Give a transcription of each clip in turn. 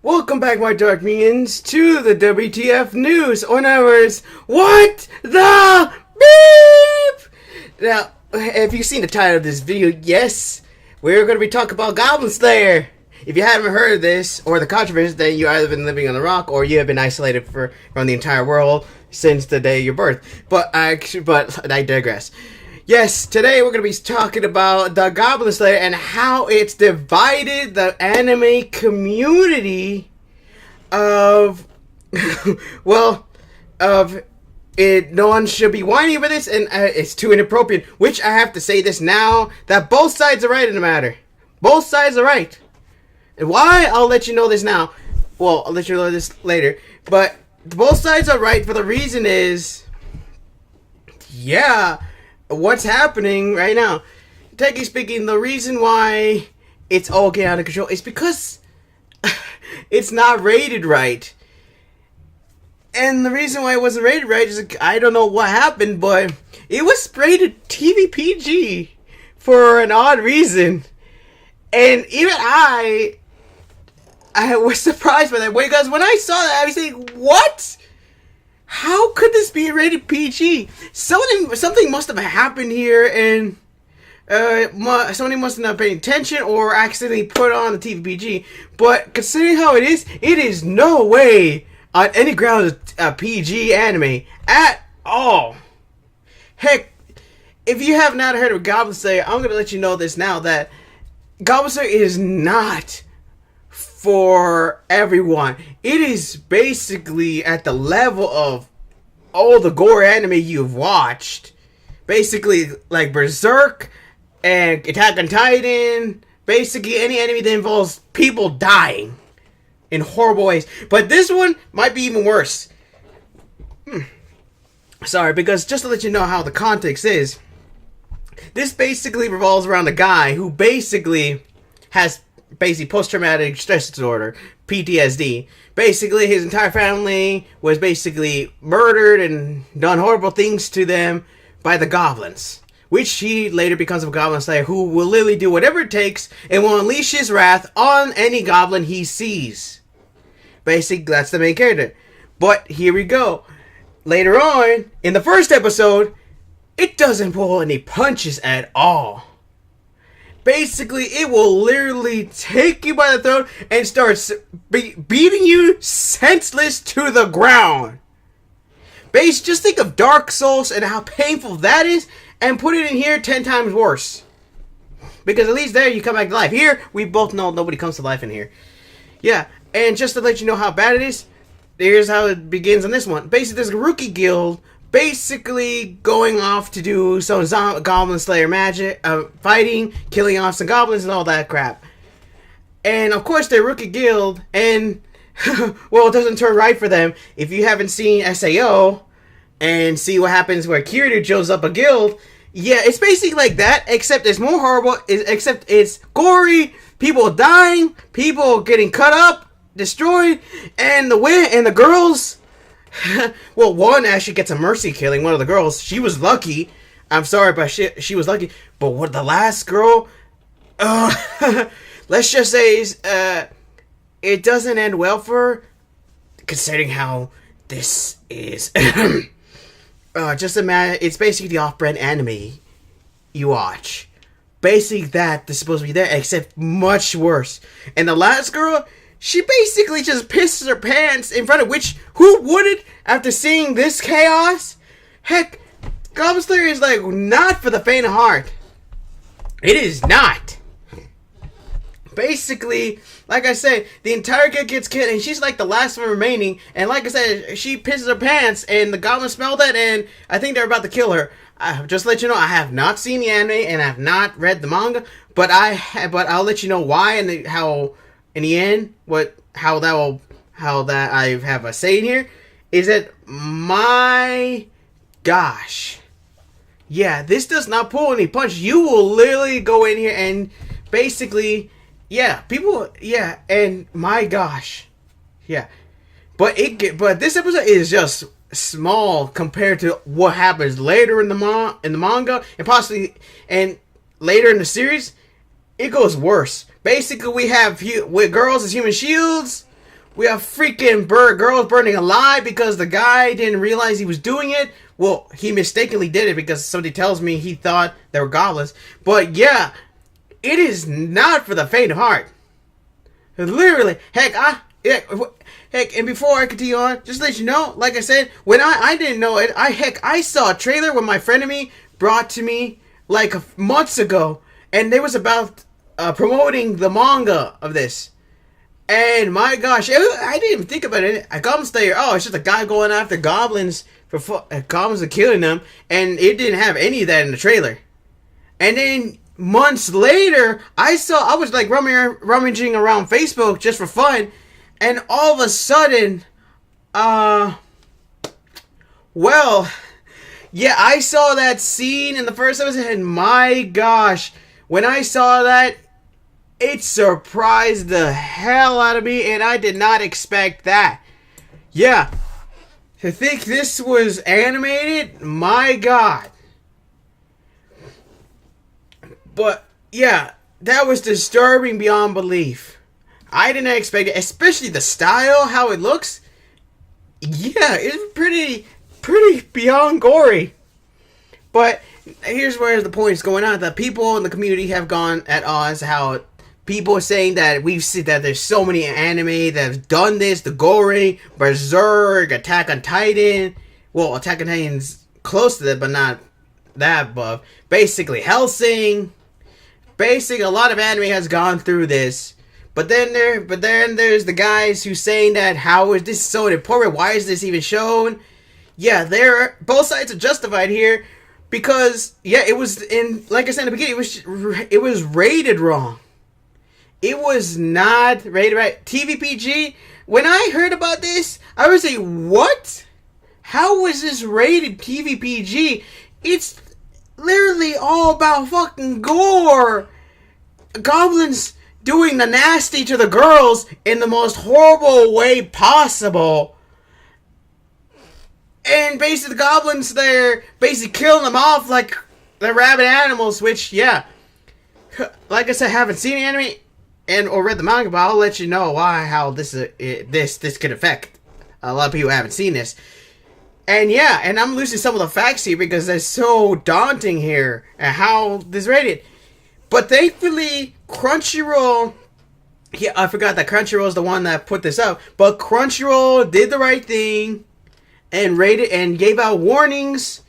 Welcome back, my dark minions, to the WTF news. On ours, what the beep? Now, if you've seen the title of this video, yes, we're going to be talking about Goblin Slayer. If you haven't heard of this, or the controversy, then you either been living on the rock, or you have been isolated from the entire world since the day of your birth. But I digress. Yes, today we're going to be talking about the Goblin Slayer and how it's divided the anime community of, it. No one should be whining about this, and it's too inappropriate, which I have to say this now, that both sides are right in the matter. Both sides are right. And why? I'll let you know this now. Well, I'll let you know this later. But both sides are right for the reason is, yeah, what's happening right now. Technically speaking, the reason why it's all getting out of control is because it's not rated right. And the reason why it wasn't rated right is, I don't know what happened, but it was rated TV PG for an odd reason. And even I was surprised by that. Because when I saw that, I was saying, what? How could this be rated PG? Something must have happened here, and somebody must not have paid attention or accidentally put on the TV PG. But considering how it is no way on any grounds a PG anime at all. Heck, if you have not heard of Goblin Slayer, I'm gonna let you know this now, that Goblin Slayer is not for everyone. It is basically at the level of all the gore anime you've watched. Basically, like Berserk and Attack on Titan. Basically, any anime that involves people dying in horrible ways. But this one might be even worse. Sorry, because just to let you know how the context is, this basically revolves around a guy who basically has post-traumatic stress disorder, PTSD. Basically, his entire family was basically murdered and done horrible things to them by the goblins, which he later becomes a Goblin Slayer who will literally do whatever it takes and will unleash his wrath on any goblin he sees. Basically, that's the main character. But here we go. Later on, in the first episode, it doesn't pull any punches at all. Basically, it will literally take you by the throat and starts beating you senseless to the ground. Just think of Dark Souls and how painful that is, and put it in here 10 times worse. Because at least there you come back to life. Here, we both know nobody comes to life in here. Yeah, and just to let you know how bad it is, here's how it begins on this one. Basically, there's a rookie guild basically going off to do some Goblin Slayer magic, fighting, killing off some goblins and all that crap. And of course, they're rookie guild, and well, it doesn't turn right for them. If you haven't seen SAO and see what happens where Kiryu shows up a guild, yeah, it's basically like that, except it's more horrible. Except it's gory, people dying, people getting cut up, destroyed, and the girls. Well, one actually gets a mercy killing. One of the girls, she was lucky. I'm sorry, but she was lucky. But what the last girl, let's just say, it doesn't end well for her, considering how this is. Just imagine, it's basically the off-brand anime you watch. Basically, that's supposed to be there, except much worse. And the last girl, she basically just pisses her pants in front of who wouldn't after seeing this chaos? Heck, Goblin Slayer is like not for the faint of heart. It is not. Basically, like I said, the entire guild gets killed and she's like the last one remaining. And like I said, she pisses her pants and the goblins smell that and I think they're about to kill her. Just to let you know, I have not seen the anime and I have not read the manga, but I'll let you know why and how. In the end, how that I have a say in here is that, my gosh, yeah, this does not pull any punch. You will literally go in here and basically, yeah, and my gosh, yeah, but this episode is just small compared to what happens later in the manga and possibly later in the series. It goes worse. Basically, we have with girls as human shields, We have freaking girls burning alive because the guy didn't realize he was doing it. Well, he mistakenly did it because somebody tells me he thought they were goblins. But yeah, it is not for the faint of heart. Literally, heck, and before I continue on, just to let you know, like I said, when I didn't know it, I saw a trailer when my friend of me brought to me like months ago, and they was about promoting the manga of this. And my gosh, I didn't even think about it. A Goblin Slayer, oh, it's just a guy going after goblins goblins are killing them, and it didn't have any of that in the trailer. And then months later, I was like rummaging around Facebook just for fun, and all of a sudden, well, yeah, I saw that scene in the first episode, and my gosh, when I saw that, it surprised the hell out of me, and I did not expect that. Yeah, to think this was animated, my god. But, yeah, that was disturbing beyond belief. I didn't expect it, especially the style, how it looks. Yeah, it's pretty beyond gory. But here's where the point is going on. The people in the community have gone at odds. How people are saying that we've seen that there's so many anime that have done this. The Gory, Berserk, Attack on Titan. Well, Attack on Titan's close to that, but not that above. Basically, Hellsing. Basically, a lot of anime has gone through this. But then there's the guys who saying that how is this so important? Why is this even shown? Yeah, both sides are justified here because yeah, it was like I said in the beginning, it was rated wrong. It was not rated right. TVPG. When I heard about this, I was like, what? How was this rated TVPG? It's literally all about fucking gore. Goblins doing the nasty to the girls in the most horrible way possible. And basically the goblins there basically killing them off like the rabid animals, which, yeah. Like I said, I haven't seen the anime or read the manga, but I'll let you know how this could affect a lot of people who haven't seen this. And yeah, and I'm losing some of the facts here because they're so daunting here and how this rated. But thankfully, Crunchyroll, yeah, I forgot that Crunchyroll is the one that put this up, but Crunchyroll did the right thing and rated and gave out warnings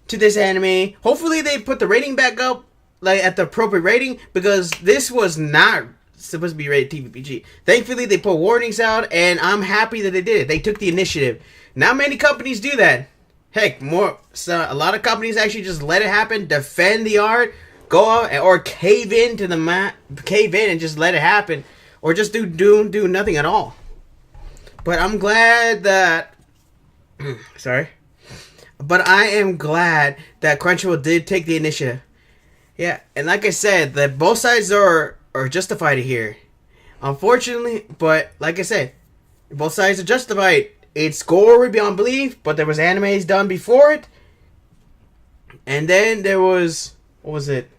to this anime. Hopefully they put the rating back up like at the appropriate rating because this was not supposed to be rated TVPG. Thankfully they put warnings out and I'm happy that they did it. They took the initiative. Not many companies do that. Heck, a lot of companies actually just let it happen, defend the art, go out or cave in and just let it happen, or just do nothing at all. But I'm glad that sorry, but I am glad that Crunchyroll did take the initiative. Yeah, and like I said, that both sides are justified here. Unfortunately, but like I said, both sides are justified. It's gory beyond belief, but there was animes done before it. And then there was, what was it?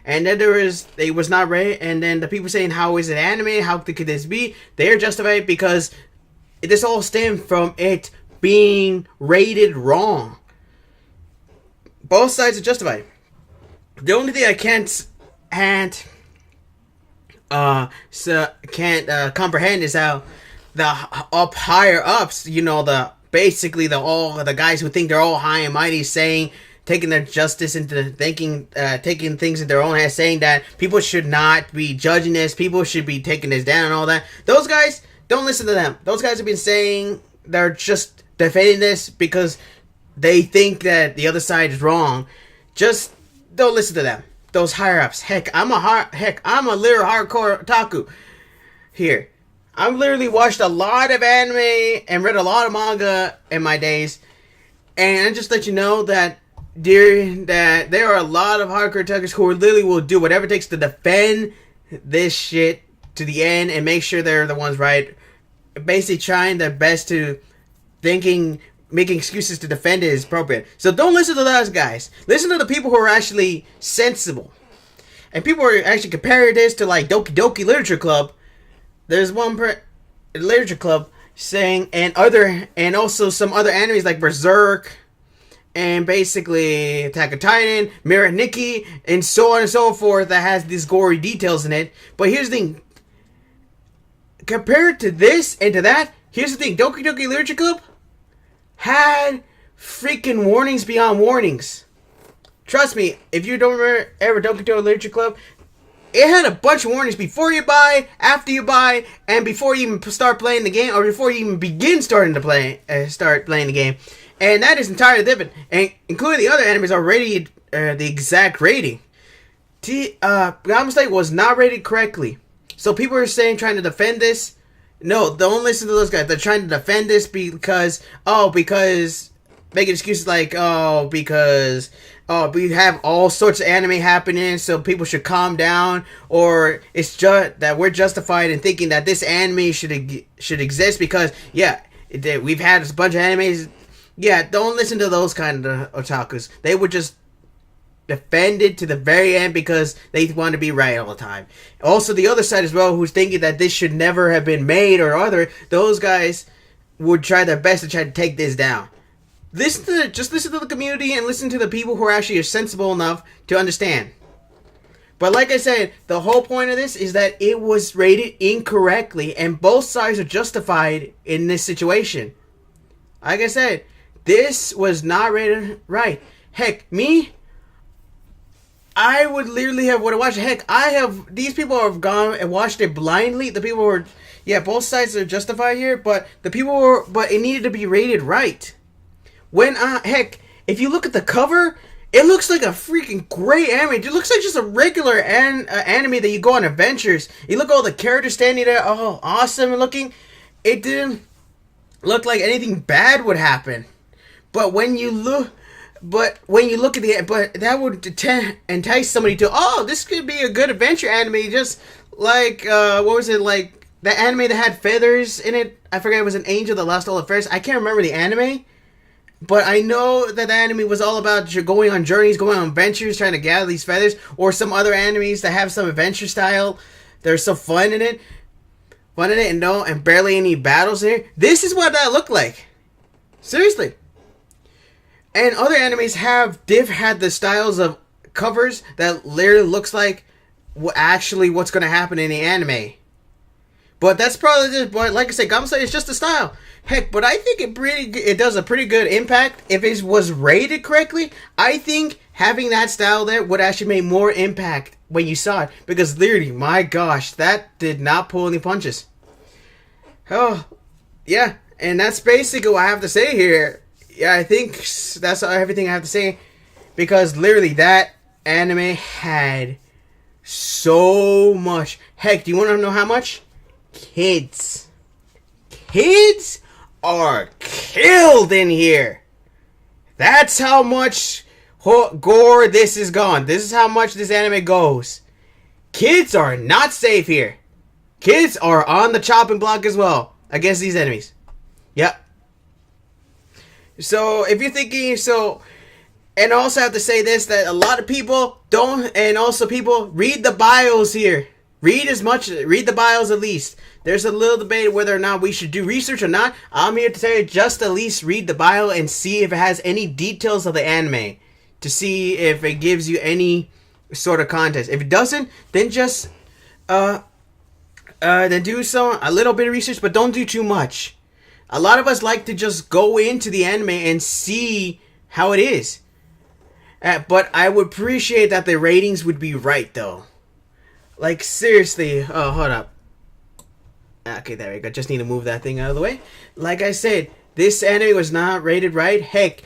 And then it was not rated. And then the people saying, how is it anime? How could this be? They're justified because this all stemmed from it being rated wrong. Both sides are justified. The only thing I can't comprehend is how the higher ups, you know, all the guys who think they're all high and mighty, taking their justice into taking things in their own hands, saying that people should not be judging this, people should be taking this down and all that. Those guys, don't listen to them. Those guys have been saying they're just defending this because they think that the other side is wrong. Just don't listen to them. Those higher ups. Heck, I'm a little hardcore otaku here. I've literally watched a lot of anime and read a lot of manga in my days, and I just let you know that there are a lot of hardcore otakus who literally will do whatever it takes to defend this shit to the end and make sure they're the ones right. Basically, trying their best to making excuses to defend it is appropriate. So don't listen to those guys. Listen to the people who are actually sensible. And people are actually comparing this to like Doki Doki Literature Club. There's one literature club saying, and also some other animes like Berserk, and basically Attack of Titan, Mirror Nikki, and so on and so forth that has these gory details in it. But here's the thing. Compared to this and to that, here's the thing. Doki Doki Literature Club had freaking warnings beyond warnings. Trust me, if you don't remember ever Doki Doki Literature Club, it had a bunch of warnings before you buy, after you buy, and before you even start playing the game, or before you even begin start playing the game. And that is entirely different. And including the other animes are rated the exact rating. Goblin Slayer was not rated correctly. So people are saying, trying to defend this. No, don't listen to those guys. They're trying to defend this because making excuses like, because we have all sorts of anime happening, so people should calm down, or it's just that we're justified in thinking that this anime should exist because, yeah, we've had a bunch of animes. Yeah, don't listen to those kind of otakus. They would just defend it to the very end because they want to be right all the time. Also, the other side as well, who's thinking that this should never have been made or other, those guys would try their best to try to take this down. Just listen to the community and listen to the people who are actually sensible enough to understand. But like I said, the whole point of this is that it was rated incorrectly, and both sides are justified in this situation. Like I said, this was not rated right. Heck, me, I would literally have watched it. Heck, these people have gone and watched it blindly. The people were, yeah, both sides are justified here, but but it needed to be rated right. Heck, if you look at the cover, it looks like a freaking great anime. It looks like just a regular anime that you go on adventures. You look at all the characters standing there, oh, awesome looking. It didn't look like anything bad would happen. But when you look at that would entice somebody to, oh, this could be a good adventure anime, just like, what was it, like, the anime that had feathers in it? I forget, it was an angel that lost all the feathers. I can't remember the anime, but I know that the anime was all about going on journeys, going on adventures, trying to gather these feathers, or some other animes that have some adventure style. There's some fun in it, and barely any battles in it. This is what that looked like. Seriously. And other animes had the styles of covers that literally looks like what's going to happen in the anime. But that's probably just, but like I said, Goblin Slayer is just a style. Heck, but I think it does a pretty good impact. If it was rated correctly, I think having that style there would actually make more impact when you saw it. Because literally, my gosh, that did not pull any punches. Oh, yeah. And that's basically what I have to say here. Yeah, I think that's everything I have to say. Because literally, that anime had so much. Heck, do you want to know how much? Kids are killed in here. That's how much gore this is gone. This is how much this anime goes. Kids are not safe here. Kids are on the chopping block as well against these enemies. Yep. So if you're thinking, and also have to say this, that a lot of people don't, and also people read the bios here. Read the bios at least. There's a little debate whether or not we should do research or not. I'm here to tell you, just at least read the bio and see if it has any details of the anime. To see if it gives you any sort of context. If it doesn't, then just, then do a little bit of research, but don't do too much. A lot of us like to just go into the anime and see how it is. But I would appreciate that the ratings would be right, though. Like, seriously. Oh, hold up. Okay, there we go. Just need to move that thing out of the way. Like I said, this anime was not rated right. Heck,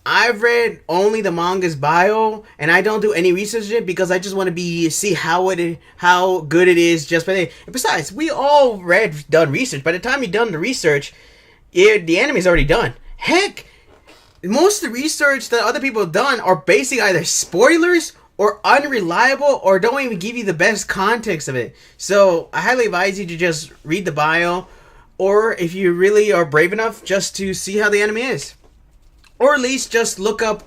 I've read only the manga's bio, and I don't do any research in it because I just want to see how good it is just by the. And besides, we all done research. By the time you've done the research, the anime's already done. Heck, most of the research that other people have done are basically either spoilers or unreliable, or don't even give you the best context of it. So I highly advise you to just read the bio, or if you really are brave enough, just to see how the anime is, or at least just look up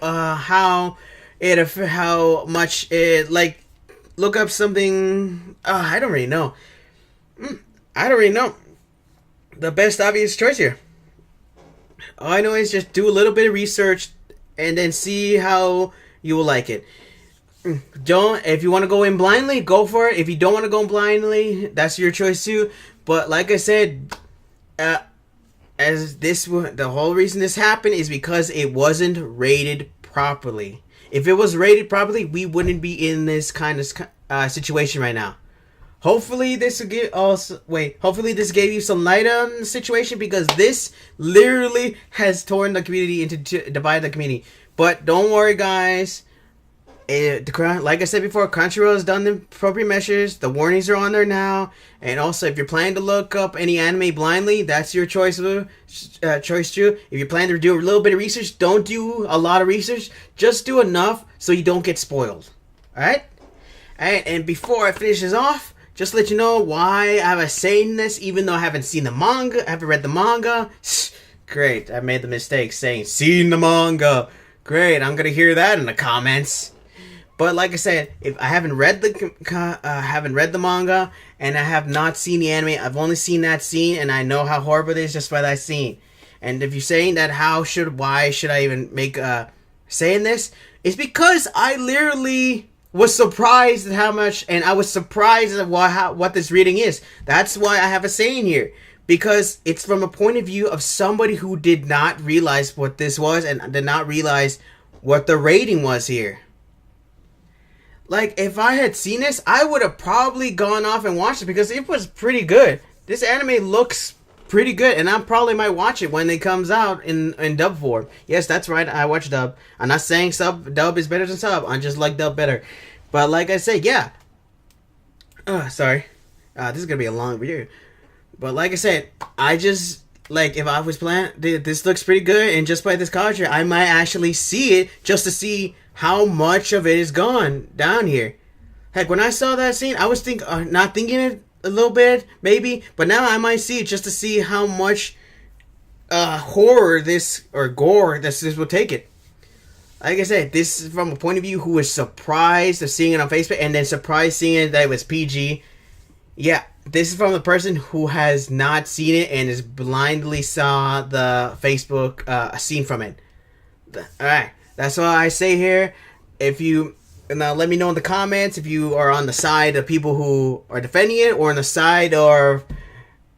how much it, like, look up something. I don't really know. the best obvious choice here. All I know is just do a little bit of research and then see how you will like it. Don't, if you want to go in blindly, go for it. If you don't want to go in blindly, that's your choice too. But like I said, the whole reason this happened is because it wasn't rated properly. If it was rated properly, we wouldn't be in this kind of situation right now. Hopefully this hopefully this gave you some light on the situation, because this literally has torn the community divided the community. But don't worry, guys. Like I said before, Crunchyroll has done the appropriate measures. The warnings are on there now. And also, if you're planning to look up any anime blindly, that's your choice too. If you plan to do a little bit of research, don't do a lot of research. Just do enough so you don't get spoiled. Alright? And before I finish this off, just to let you know why I was saying this, even though I haven't seen the manga, I haven't read the manga. Great, I made the mistake saying seen the manga. Great, I'm gonna hear that in the comments. But like I said, if I haven't read the manga and I have not seen the anime, I've only seen that scene and I know how horrible it is just by that scene. And if you're saying that, why should I even make saying this? It's because I literally was surprised at how much, and I was surprised at what this reading is. That's why I have a saying here. Because it's from a point of view of somebody who did not realize what this was and did not realize what the rating was here. Like, if I had seen this, I would have probably gone off and watched it because it was pretty good. This anime looks pretty good, and I probably might watch it when it comes out in dub form. Yes, that's right, I watch dub. I'm not saying dub is better than sub. I just like dub better. But like I said, yeah. Sorry. This is going to be a long video. But like I said, I just, like, if I was planning, this looks pretty good, and just by this culture, I might actually see it just to see how much of it is gone down here. Heck, when I saw that scene, I was not thinking it a little bit, maybe, but now I might see it just to see how much gore this will take it. Like I said, this is from a point of view who was surprised of seeing it on Facebook and then surprised seeing it that it was PG. Yeah, this is from the person who has not seen it and is blindly saw the Facebook scene from it. Alright. That's what I say here. Now let me know in the comments if you are on the side of people who are defending it, or on the side of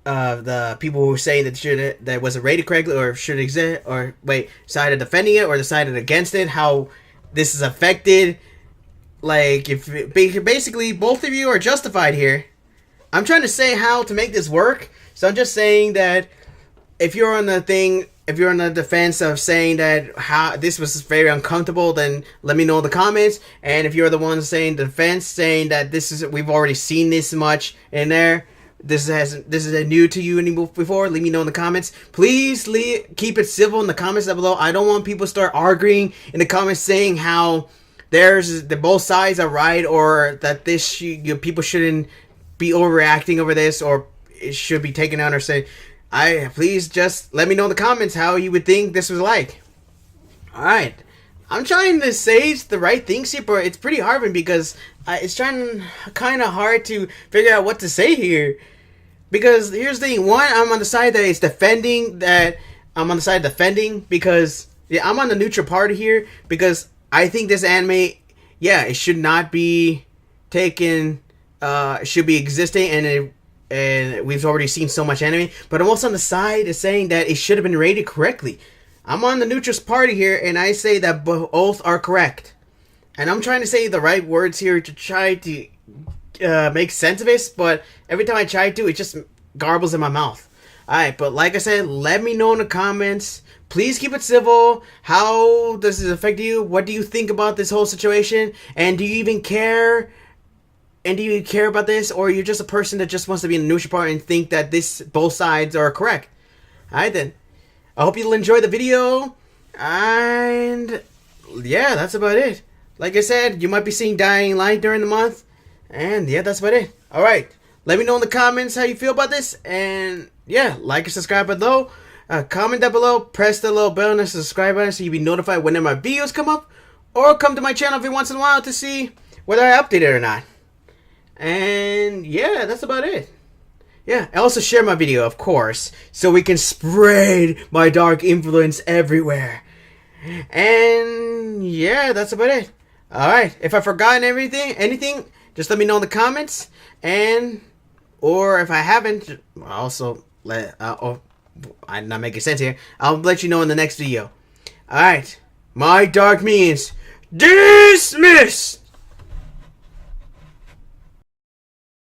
the people who are saying that wasn't rated correctly or should exist, or side of defending it or the side of against it. How this is affected. Like, if basically both of you are justified here. I'm trying to say how to make this work. So I'm just saying that if you're on the defense of saying that how this was very uncomfortable, then let me know in the comments. And if you're the one saying the defense, saying that we've already seen this much in there, this is new to you before, let me know in the comments. Please keep it civil in the comments down below. I don't want people to start arguing in the comments saying how both sides are right, or that people shouldn't be overreacting over this, or it should be taken out, or say. Please just let me know in the comments how you would think this was like. Alright. I'm trying to say the right things here, but it's pretty hard because it's kind of hard to figure out what to say here. Because here's the thing. One, I'm on the side that it's defending, because I'm on the neutral party here, because I think this anime, it should not be taken, it should be existing, and we've already seen so much anime. But I'm also on the side of saying that it should have been rated correctly. I'm on the neutral party here, and I say that both are correct. And I'm trying to say the right words here to try to make sense of this, but every time I try to, it just garbles in my mouth. Alright, but like I said, let me know in the comments. Please keep it civil. How does this affect you? What do you think about this whole situation? And do you even care? And do you care about this, or you're just a person that just wants to be in the neutral party and think that both sides are correct? Alright then. I hope you'll enjoy the video. And yeah, that's about it. Like I said, you might be seeing Dying Light during the month. And yeah, that's about it. Alright. Let me know in the comments how you feel about this. And yeah, like and subscribe below. Comment down below. Press the little bell and the subscribe button so you'll be notified whenever my videos come up. Or come to my channel every once in a while to see whether I update it or not. And yeah, that's about it. Yeah, and also share my video, of course, so we can spread my dark influence everywhere. And yeah, that's about it. Alright, if I've forgotten anything, just let me know in the comments. And, or if I haven't, also I'm not making sense here. I'll let you know in the next video. Alright, my dark means dismiss!